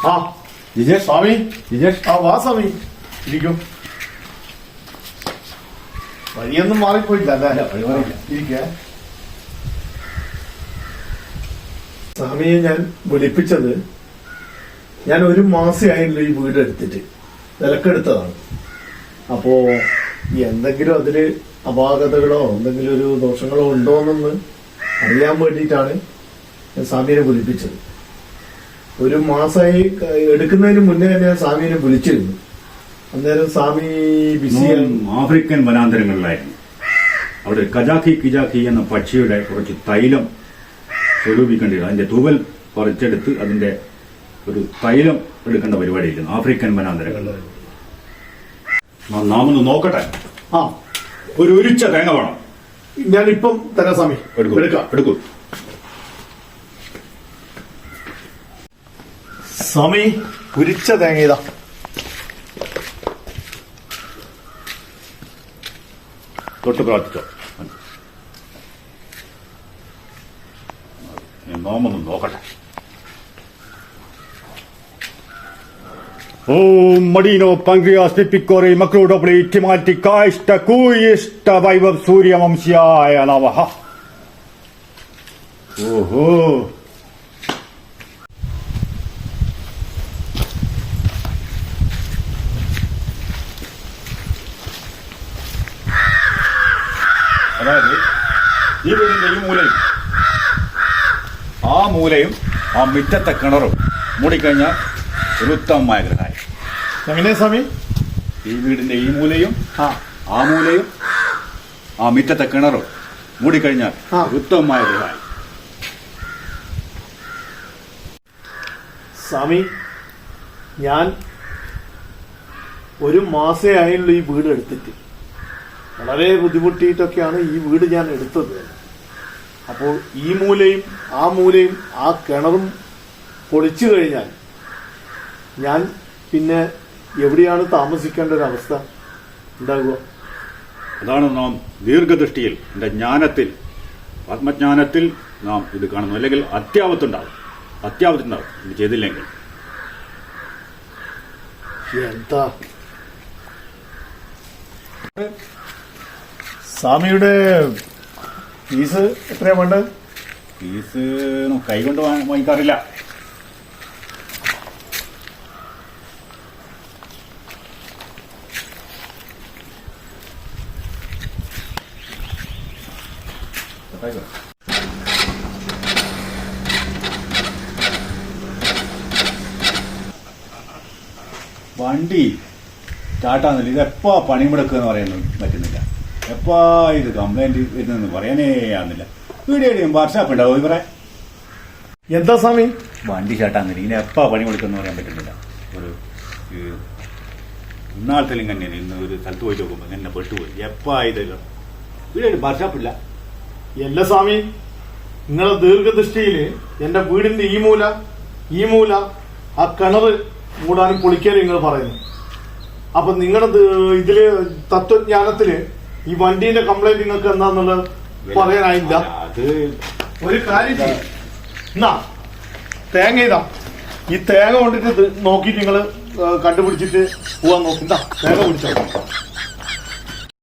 ആ ജിജേഷ് സ്വാമി, ജിജേഷ് ആ വാ സ്വാമി, ഇരിക്കും. വഴിയൊന്നും മാറിപ്പോയില്ല അല്ലേ? ഇരിക്കേ. സ്വാമിയെ ഞാൻ വിളിപ്പിച്ചത്, ഞാൻ 1 മാസമായല്ലോ ഈ വീട് എടുത്തിട്ട്, വിലക്കെടുത്തതാണ്. അപ്പോ എന്തെങ്കിലും അതില് അപാകതകളോ എന്തെങ്കിലും ഒരു ദോഷങ്ങളോ ഉണ്ടോന്നൊന്ന് അറിയാൻ വേണ്ടിയിട്ടാണ് ഞാൻ സ്വാമിയെ വിളിപ്പിച്ചത്. 1 മാസമായി എടുക്കുന്നതിന് മുന്നേ തന്നെ ഞാൻ സ്വാമിയെ വിളിച്ചിരുന്നു. അന്നേരം സ്വാമി ബിസിയാണ്. ആഫ്രിക്കൻ വനാന്തരങ്ങളിലായിരുന്നു. അവിടെ കജാക്കി കിജാക്കി എന്ന പക്ഷിയുടെ കുറച്ച് തൈലം സ്വരൂപിക്കേണ്ടത്, അതിന്റെ തൂവൽ പറിച്ചെടുത്ത് അതിന്റെ ഒരു തൈലം എടുക്കേണ്ട പരിപാടിയില്ല ആഫ്രിക്കൻ വനാന്തരങ്ങളിൽ. നാം ഒന്ന് നോക്കട്ടെ. ആ, ഒരു ഉരിച്ച തേങ്ങ വേണം. ഞാനിപ്പം തരാം സ്വാമി. എടുക്കൂ സ്വാമി. ഉരിച്ച തേങ്ങ ഇതാ. തൊട്ട് പ്രാർത്ഥിച്ചോ. നോമൊന്നും നോക്കട്ടെ. Om Marino Pancreas Pipicori Macrodopoli Timatica Ista Kuista Vaivav Surya Mamsyaya Namaha. ഓഹോ, അതായത് ഈ വീടിന്റെ ഈ മൂലയും ആ മൂലയും ആ മിറ്റത്തെ കിണറും മൂടിക്കഴിഞ്ഞാൽ ഒരു ഉത്തമമായ ഗ്രഹായി. എങ്ങനെയാ സ്വാമി? ഈ വീടിന്റെ ഈ മൂലയും ആ മൂലയും ആ മിറ്റത്തെ കിണറും മൂടിക്കഴിഞ്ഞാൽ ഉത്തമമായ ഗ്രഹായി. സ്വാമി, ഞാൻ 1 മാസേ ആയുള്ള ഈ വീട് എടുത്തിട്ട്, വളരെ ബുദ്ധിമുട്ടിയിട്ടൊക്കെയാണ് ഈ വീട് ഞാൻ എടുത്തത്. അപ്പോൾ ഈ മൂലയും ആ മൂലയും ആ കിണറും പൊളിച്ചു കഴിഞ്ഞാൽ ഞാൻ പിന്നെ എവിടെയാണ് താമസിക്കേണ്ട ഒരു അവസ്ഥ ഉണ്ടാകുക? അതാണ് നാം ദീർഘദൃഷ്ടിയിൽ, എന്റെ ജ്ഞാനത്തിൽ, ആത്മജ്ഞാനത്തിൽ നാം ഇത് കാണുന്നു. അല്ലെങ്കിൽ അത്യാപത്തുണ്ടാവും ഇത് ചെയ്തില്ലെങ്കിൽ. എന്താ സ്വാമിയുടെ ഫീസ് എത്രയാ വേണ്ടത്? ഫീസ് കൈകൊണ്ട് വാങ്ങിക്കാറില്ല. വണ്ടി സ്റ്റാർട്ടാകുന്നില്ല. ഇതെപ്പാ പണിമുടക്കുക എന്ന് പറയാൻ പറ്റുന്നില്ല. എപ്പാ ഇത് കംപ്ലൈന്റ് വരുന്നെന്ന് പറയാനേ ആകുന്നില്ല. വീഡിയോയും വാട്സാപ്പ് ഉണ്ടാവും ഇവരെ. എന്താ സ്വാമി? വണ്ടി സ്റ്റാർട്ടാകുന്നില്ല. ഇങ്ങനെ എപ്പാ പണിമുടക്കുമെന്ന് പറയാൻ പറ്റുന്നില്ല. ഒരു ഇന്നാളത്തെ ഇങ്ങനെ ഇന്ന് ഒരു സ്ഥലത്ത് പോയിട്ട് നോക്കുമ്പോൾ എന്നെ പെട്ടുപോയി. എപ്പാ ഇതല്ലോ വീഡിയോ വാട്സാപ്പില്ല. എല്ലാ സ്വാമി, നിങ്ങളെ ദീർഘദൃഷ്ടിയില് എന്റെ വീടിന്റെ ഈ മൂല ആ കിണറ് മൂടാനും പൊളിക്കാനും നിങ്ങൾ പറയുന്നു. അപ്പൊ നിങ്ങളുടെ ഇതില് തത്വജ്ഞാനത്തില് ഈ വണ്ടീന്റെ കംപ്ലൈന്റ് നിങ്ങൾക്ക് എന്താന്നുള്ളത് പറയാനായില്ല. അത് ഒരു കാര്യം ചെയ്യും. എന്നാ തേങ്ങ ഇതാ, ഈ തേങ്ങ കൊണ്ടിട്ട് നോക്കിയിട്ട് നിങ്ങള് കണ്ടുപിടിച്ചിട്ട് പോവാൻ നോക്കി. തേങ്ങ പിടിച്ചോ.